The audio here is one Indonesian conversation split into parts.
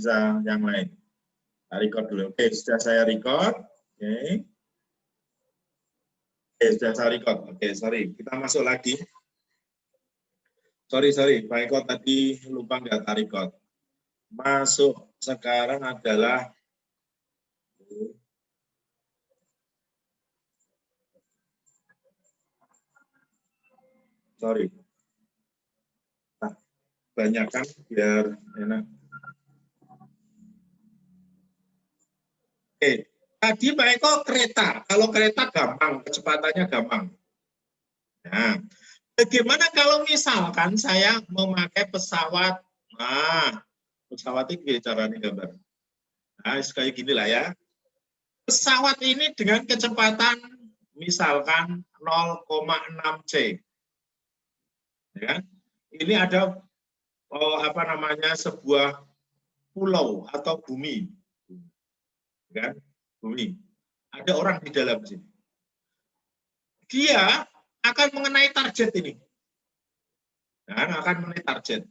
bisa yang lain. Record dulu. Oke, sudah saya record. Oke. Oke, sudah saya record. Oke, sorry. Kita masuk lagi. Sorry. Pak Eko tadi lupa nggak record. Masuk sekarang adalah sorry. Nah, banyak kan biar enak. Oke. Tadi Pak Eko kereta. Kalau kereta gampang, kecepatannya gampang. Nah, bagaimana kalau misalkan saya memakai pesawat? Nah, pesawat ini caranya gambar. Nah, kayak gini lah ya. Pesawat ini dengan kecepatan misalkan 0,6 C. Ya. Ini ada sebuah pulau atau bumi. Ya, bumi. Ada orang di dalam sini. Dia akan mengenai target ini. Nah, akan mengenai target.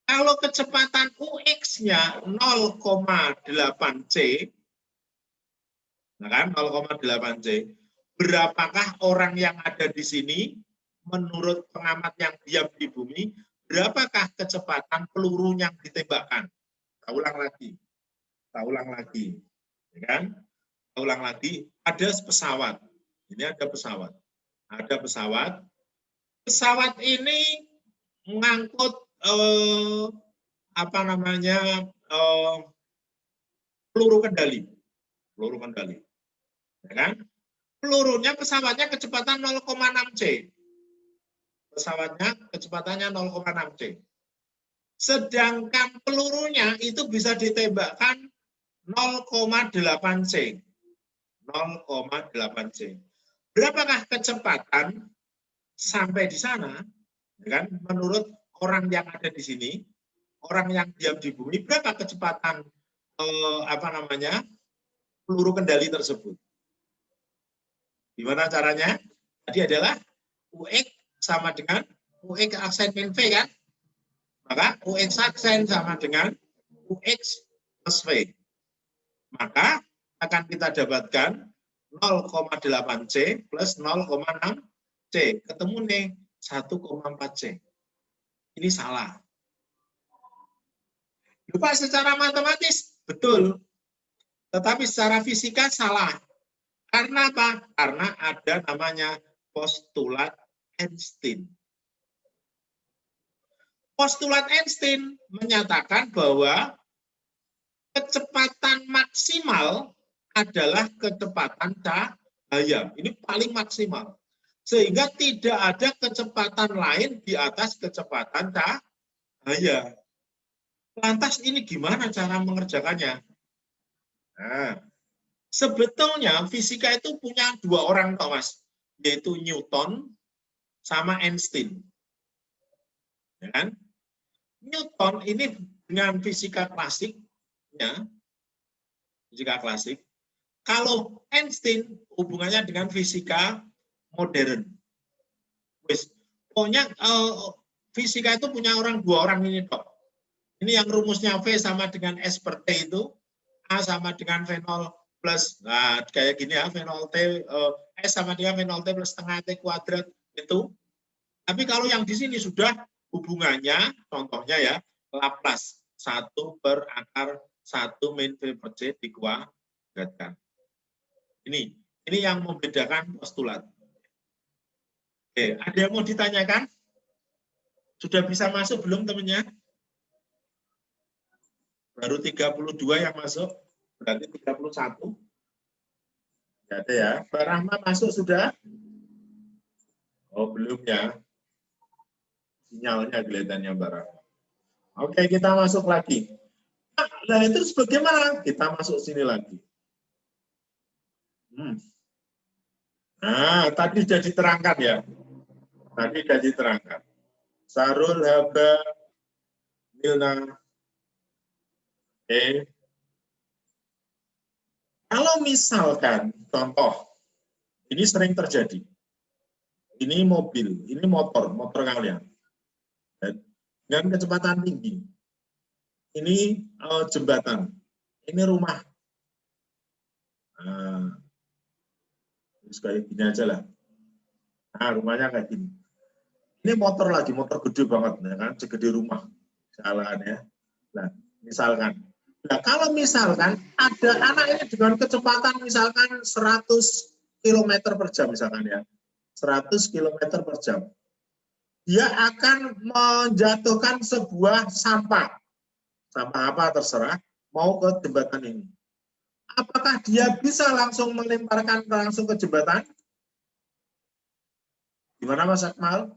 Kalau kecepatan UX-nya 0,8 C, nah kan 0,8 C, berapakah orang yang ada di sini menurut pengamat yang diam di bumi, berapakah kecepatan peluru yang ditembakkan? Kita ulang lagi, ya kan? Kita ulang lagi, ada pesawat. Ini ada pesawat. Pesawat ini mengangkut peluru kendali, ya kan? Pelurunya pesawatnya kecepatan 0,6 C. Pesawatnya kecepatannya 0,6 C. Sedangkan pelurunya itu bisa ditembakkan 0,8 C. 0,8 C. Berapakah kecepatan sampai di sana? Ya kan? Menurut orang yang ada di sini, orang yang diam di bumi, berapa kecepatan peluru kendali tersebut? Gimana caranya? Tadi adalah UX sama dengan UX aksen min V kan? Maka UX aksen sama dengan UX plus V. Maka akan kita dapatkan 0,8 C plus 0,6 C. Ketemu nih 1,4 C. Ini salah. Lupa secara matematis, betul. Tetapi secara fisika salah. Karena apa? Karena ada namanya postulat Einstein. Postulat Einstein menyatakan bahwa kecepatan maksimal adalah kecepatan cahaya. Ini paling maksimal. Sehingga tidak ada kecepatan lain di atas kecepatan cahaya. Lantas ini gimana cara mengerjakannya? Nah, sebetulnya fisika itu punya dua orang, Mas, yaitu Newton sama Einstein. Ya kan? Newton ini dengan fisika klasik, ya, fisika klasik. Kalau Einstein hubungannya dengan fisika modern. Pokoknya fisika itu punya dua orang ini, Dok. Ini yang rumusnya V sama dengan S per T itu, A sama dengan V0 plus, nah kayak gini ya, V0 T, S sama dengan V0 T plus setengah T kuadrat itu. Tapi kalau yang di sini sudah hubungannya, contohnya ya, Laplace 1 per akar 1 min V per C dikuadratkan. Ini yang membedakan postulat. Oke, ada yang mau ditanyakan? Sudah bisa masuk belum temennya? Baru 32 yang masuk, berarti 31. Tidak ada ya. Mbak Rahma masuk sudah? Oh, belum ya. Sinyalnya kelihatannya Mbak Rahma. Oke, kita masuk lagi. Nah, terus bagaimana? Kita masuk sini lagi. Nah, tadi sudah diterangkan ya. Tadi sudah diterangkan. Sarul Haba Milna. Oke. Kalau misalkan, contoh, ini sering terjadi. Ini mobil, ini motor kalian. Dengan kecepatan tinggi. ini jembatan, ini rumah. Nah, kayak gini aja lah. Nah, rumahnya kayak gini. Ini motor lagi, motor gede banget, ya kan? Segede rumah, misalkan ya. Nah, misalkan. Nah, kalau misalkan ada anak ini dengan kecepatan misalkan 100 km per jam, misalkan ya. 100 km per jam. Dia akan menjatuhkan sebuah sampah. Sampah apa terserah, mau ke jembatan ini. Apakah dia bisa langsung melemparkan langsung ke jembatan? Gimana Mas Akmal?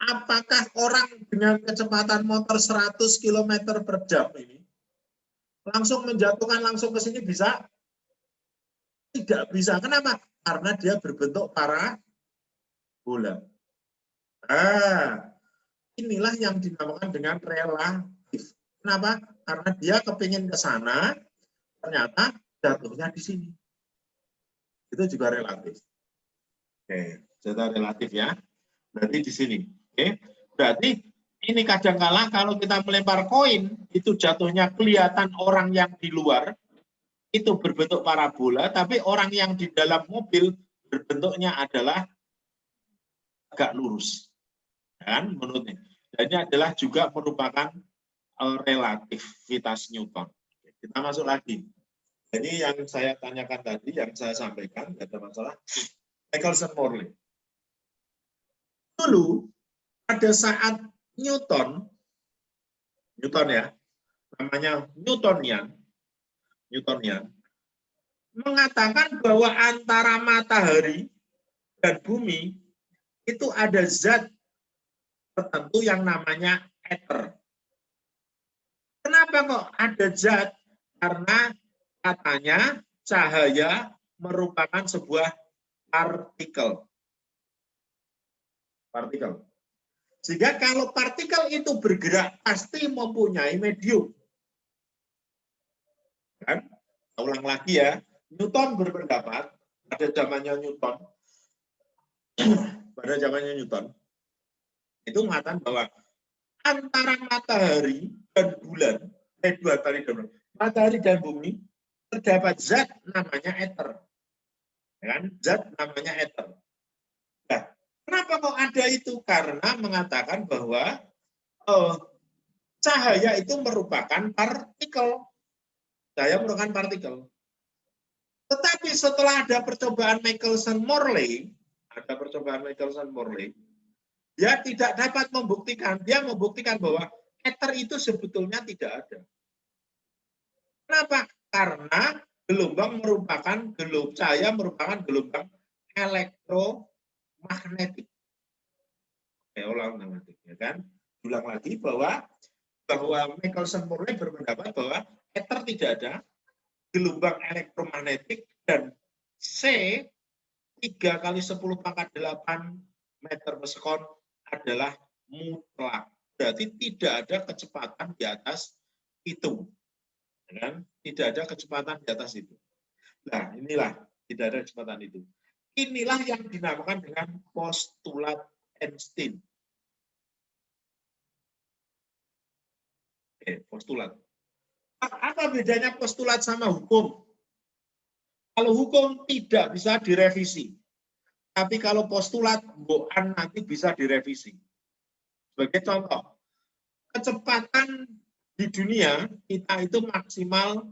Apakah orang dengan kecepatan motor 100 km per jam ini langsung menjatuhkan langsung ke sini bisa? Tidak bisa. Kenapa? Karena dia berbentuk parabola. Nah, inilah yang dinamakan dengan relatif. Kenapa? Karena dia kepingin ke sana, ternyata jatuhnya di sini. Itu juga relatif. Oke, jatuh relatif ya. Berarti di sini. Oke, berarti ini kadangkala kalau kita melempar koin itu jatuhnya kelihatan orang yang di luar itu berbentuk parabola, tapi orang yang di dalam mobil berbentuknya adalah agak lurus, kan? Menurutnya. Dan ini adalah juga merupakan relativitas Newton. Kita masuk lagi. Ini yang saya tanyakan tadi, yang saya sampaikan, tidak ada masalah. Michelson-Morley. Dulu pada saat Newton ya, namanya Newtonian, mengatakan bahwa antara matahari dan bumi itu ada zat tertentu yang namanya ether. Kenapa kok ada zat? Karena katanya cahaya merupakan sebuah partikel. Sehingga kalau partikel itu bergerak pasti mempunyai medium. Kan? Ulang lagi ya, Newton berpendapat pada zamannya Newton itu mengatakan bahwa antara matahari dan bulan, matahari dan bumi terdapat zat namanya ether. Kan? Zat namanya ether. Nah, kenapa kok ada itu? Karena mengatakan bahwa cahaya itu merupakan partikel. Tetapi setelah ada percobaan Michelson-Morley, dia tidak dapat membuktikan. Dia membuktikan bahwa ether itu sebetulnya tidak ada. Kenapa? Karena cahaya merupakan gelombang elektromagnetik. Ya kan? Ulang lagi bahwa Michelson-Morley berpendapat bahwa ether tidak ada, gelombang elektromagnetik, dan C 3 × 10⁸ meter per sekon adalah mutlak. Berarti tidak ada kecepatan di atas itu. Kan? Tidak ada kecepatan di atas itu. Nah, inilah tidak ada kecepatan itu. Inilah yang dinamakan dengan postulat Einstein. Postulat. Apa bedanya postulat sama hukum? Kalau hukum tidak bisa direvisi. Tapi kalau postulat, nanti bisa direvisi. Sebagai contoh, kecepatan di dunia kita itu maksimal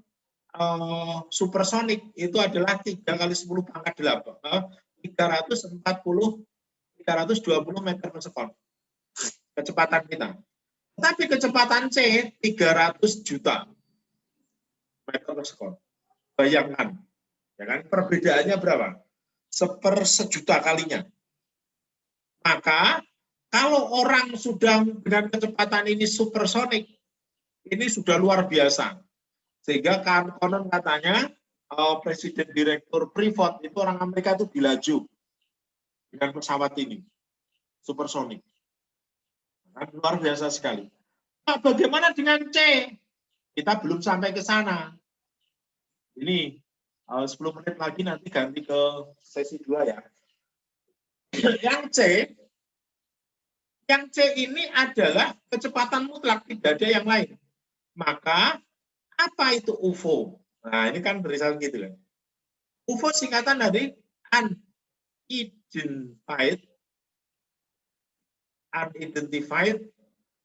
supersonik itu adalah 3 × 10⁸ 320 meter per sekon. Kecepatan kita. Tapi kecepatan C 300 juta meter per sekon. Bayangkan, ya kan? Perbedaannya berapa? 1/1000 kalinya. Maka kalau orang sudah dengan kecepatan ini supersonik, ini sudah luar biasa. Sehingga konon katanya Presiden Direktur Freeport itu orang Amerika itu dilaju dengan pesawat ini, supersonik. Luar biasa sekali. Nah, bagaimana dengan C? Kita belum sampai ke sana. Ini 10 menit lagi nanti ganti ke sesi 2 ya. Yang C Yang C ini adalah kecepatan mutlak, tidak ada yang lain. Maka apa itu UFO? Nah, ini kan berisal gitu kan. UFO singkatan dari unidentified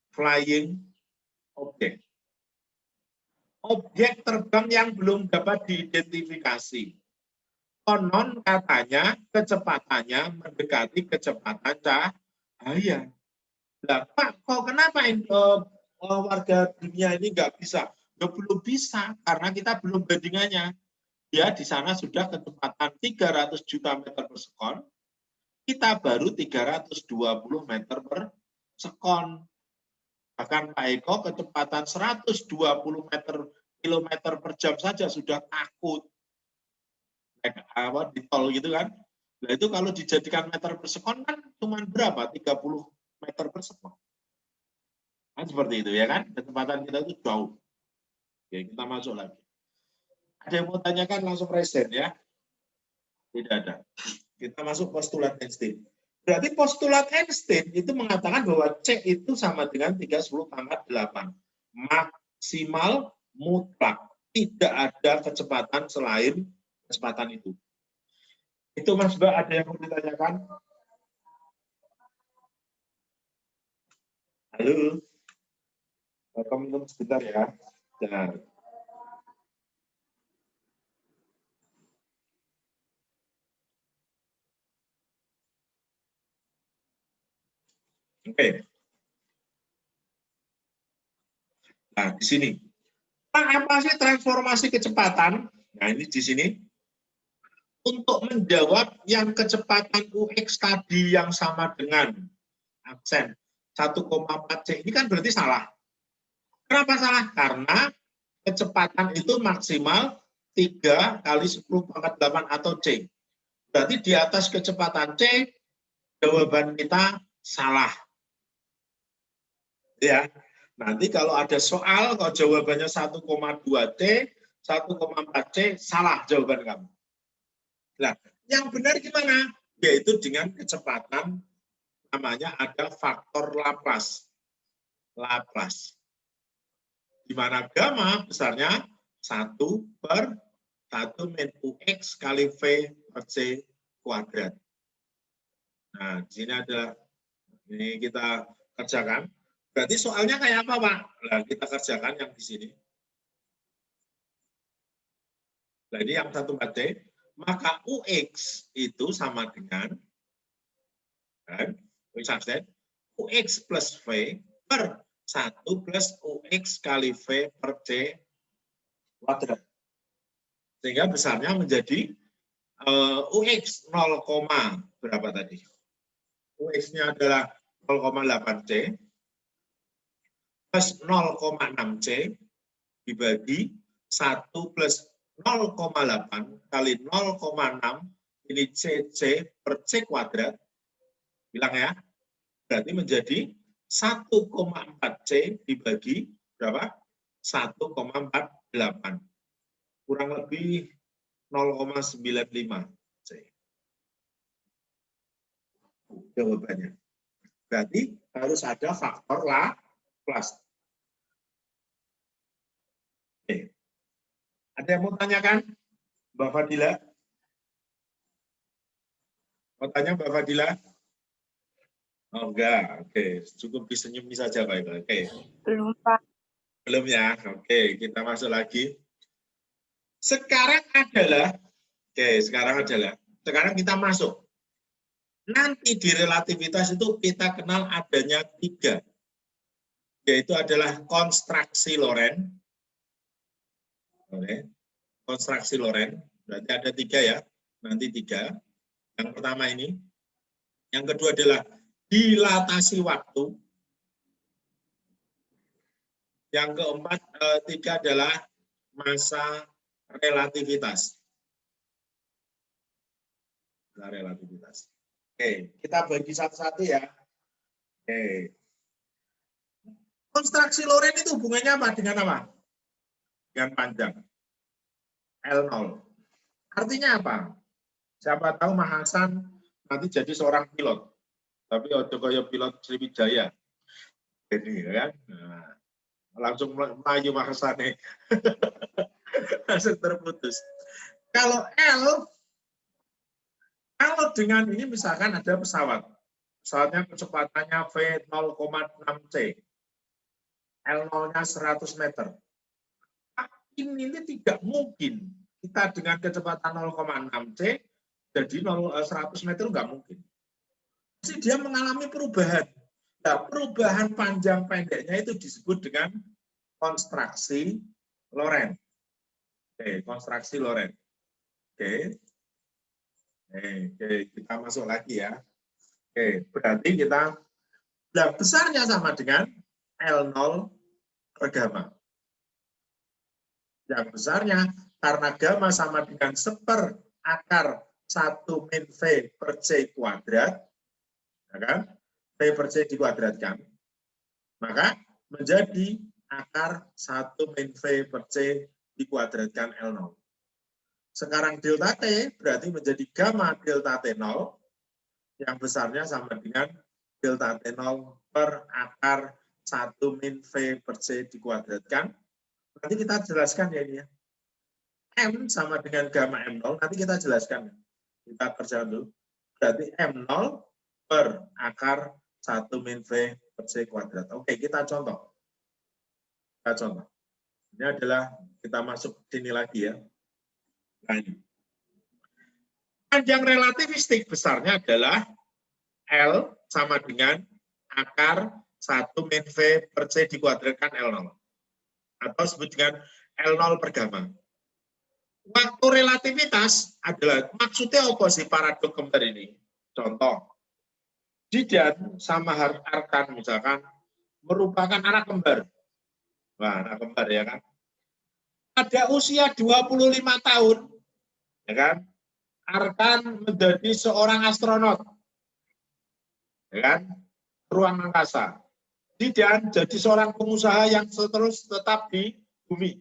flying object. Objek terbang yang belum dapat diidentifikasi. Konon katanya kecepatannya mendekati kecepatan cahaya. Nah, Pak, kok kenapa warga dunia ini nggak bisa? Ya, belum bisa, karena kita belum bandingannya. Ya, di sana sudah kecepatan 300 juta meter per sekon, kita baru 320 meter per sekon. Bahkan Pak Eko kecepatan 120 kilometer per jam saja sudah takut. Di tol gitu kan. Nah, itu kalau dijadikan meter per sekon kan cuma berapa? 30 meter per sekon. Kan seperti itu ya kan, kecepatan kita itu jauh. Oke, kita masuk lagi. Ada yang mau tanyakan langsung present ya? Tidak ada. Kita masuk postulat Einstein. Berarti postulat Einstein itu mengatakan bahwa C itu sama dengan 3/10⁸. Maksimal mutlak. Tidak ada kecepatan selain kecepatan itu. Itu Mas Mbak, ada yang mau ditanyakan? Halo? Minum sebentar ya. Jangan. Oke. Nah, di sini. Apa sih transformasi kecepatan? Nah, ini di sini. Untuk menjawab yang kecepatan UX tadi yang sama dengan aksen 1,4 C, ini kan berarti salah. Kenapa salah? Karena kecepatan itu maksimal 3 kali 10⁸ atau C. Berarti di atas kecepatan C, jawaban kita salah. Ya, nanti kalau ada soal, kalau jawabannya 1,2 C, 1,4 C, salah jawaban kamu. Nah, yang benar gimana? Yaitu dengan kecepatan, namanya ada faktor Laplace. Laplace. Di mana gamma besarnya 1/1 min UX kali V per C kuadrat. Nah, di sini ada, ini kita kerjakan. Berarti soalnya kayak apa, Pak? Nah, kita kerjakan yang di sini. Nah, ini yang 1/4C. Maka UX itu sama dengan kan, UX plus V per 1 plus UX kali V per C kuadrat. Sehingga besarnya menjadi UX 0, berapa tadi? UX-nya adalah 0,8 C plus 0,6 C dibagi 1 plus 0,8 kali 0,6 ini CC per C kuadrat, bilang ya, berarti menjadi 1,4 C dibagi berapa? 1,48. Kurang lebih 0,95 C. Jawabannya. Berarti harus ada faktor Laplace. Oke. Ada yang mau tanyakan? Mbak Fadila? Mau tanya Mbak Fadila? Oh enggak, oke. Cukup disenyumi saja Pak. Oke. Belum, Pak. Belum ya? Oke, kita masuk lagi. Sekarang adalah kita masuk. Nanti di relativitas itu kita kenal adanya 3. Yaitu adalah konstruksi Lorentz. Oke. Konstruksi Lorentz, berarti ada 3 ya. Nanti 3. Yang pertama ini. Yang kedua adalah dilatasi waktu. Yang keempat, 3 adalah masa relativitas. Masa relativitas. Oke, kita bagi satu-satu ya. Oke. Konstruksi Lorentz itu hubungannya apa dengan apa? Dengan panjang. L0. Artinya apa? Siapa tahu Mas Hasan nanti jadi seorang pilot. Tapi ojo kaya pilot Sriwijaya. Ini kan. Nah, langsung melayu makasane. Langsung terputus. Kalau dengan ini misalkan ada pesawat. Pesawatnya kecepatannya V0,6C. L0-nya 100 meter. Ini tidak mungkin kita dengan kecepatan 0,6C jadi 100 meter nggak mungkin. Jadi dia mengalami perubahan. Nah, perubahan panjang pendeknya itu disebut dengan konstruksi Lorentz. Oke, konstruksi Lorentz. Oke. Oke, kita masuk lagi ya. Oke, berarti kita besarnya sama dengan L0 per gamma. Yang besarnya karena gamma sama dengan 1/4 akar 1 min V per C kuadrat, ya kan? V per C dikuadratkan, maka menjadi akar 1 min V per C dikuadratkan L0. Sekarang delta T berarti menjadi gamma delta T0, yang besarnya sama dengan delta T0 per akar 1 min V per C dikuadratkan. Nanti kita jelaskan ya ini ya. M sama dengan gamma M0, nanti kita jelaskan. Kita kerjakan dulu. Berarti M0 per akar 1 min V per C kuadrat. Oke, kita contoh. Kita contoh. Ini adalah, kita masuk sini lagi ya. Nah, ini. Panjang relativistik besarnya adalah L sama dengan akar 1 min V per C dikuadratkan L0. Atau sebut dengan L0 per gamma. Waktu relativitas adalah, maksudnya apa sih paradok kembar ini? Contoh, Jidan sama Arkan misalkan merupakan anak kembar. Wah, anak kembar ya kan. Pada usia 25 tahun, ya kan, Arkan menjadi seorang astronot. Ya kan, ruang angkasa. Jidan jadi seorang pengusaha yang terus tetap di bumi.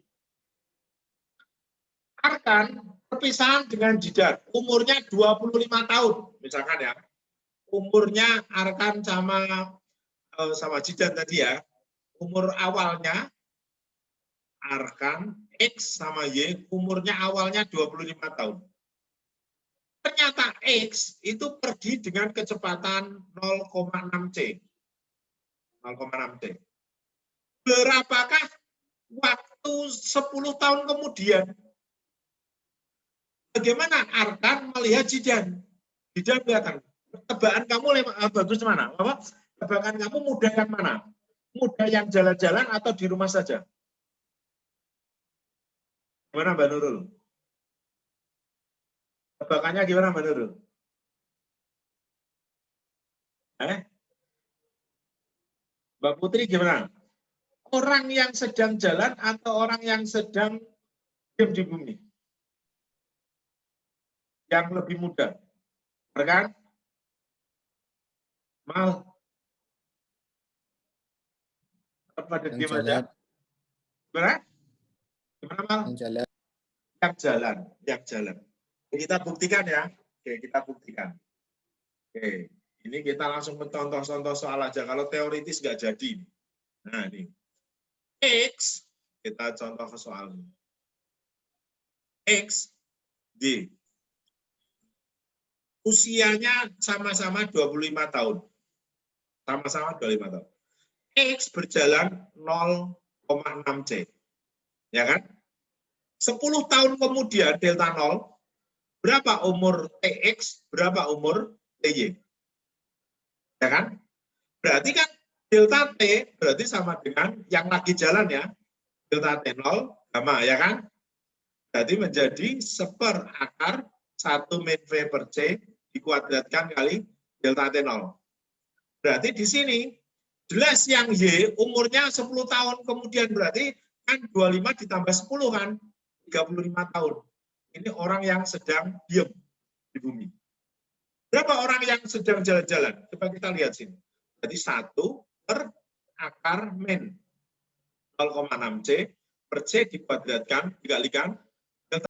Arkan perpisahan dengan Jidan, umurnya 25 tahun, misalkan ya. Umurnya Arkan sama Jidan tadi ya. Umur awalnya Arkan X sama Y, umurnya awalnya 25 tahun. Ternyata X itu pergi dengan kecepatan 0,6C. 0,6C. Berapakah waktu 10 tahun kemudian? Bagaimana Arkan melihat Jidan? Jidan kelihatan. Tebakan kamu bagus mana? Apa? Tebakan kamu mudah yang mana? Mudah yang jalan-jalan atau di rumah saja? Gimana Mbak Nurul? Tebakannya gimana Mbak Nurul? Mbak Putri gimana? Orang yang sedang jalan atau orang yang sedang diam di bumi? Yang lebih mudah, kan? Mal, pada diam aja. Gimana? Gimana Mal? Yang jalan. Kita buktikan ya. Oke, kita buktikan. Oke, ini kita langsung mencontoh-contoh soal aja. Kalau teoritis nggak jadi. Nah ini, X, kita contoh ke soal ini. X, D. Usianya sama-sama 25 tahun. Sama-sama 25 tahun. X berjalan 0,6C. Ya kan? 10 tahun kemudian delta 0, berapa umur TX, berapa umur TY? Ya kan? Berarti kan delta T berarti sama dengan yang lagi jalan ya. Delta T0 gamma ya kan? Berarti menjadi 1/4 akar 1 min V per C dikuadratkan kali delta T0. Berarti di sini jelas yang Y umurnya 10 tahun kemudian, berarti kan 25 ditambah 10 kan 35 tahun. Ini orang yang sedang diam di bumi. Berapa orang yang sedang jalan-jalan? Coba kita lihat sini. Jadi 1 per akar min 0,6C per C dikuadratkan dikalikan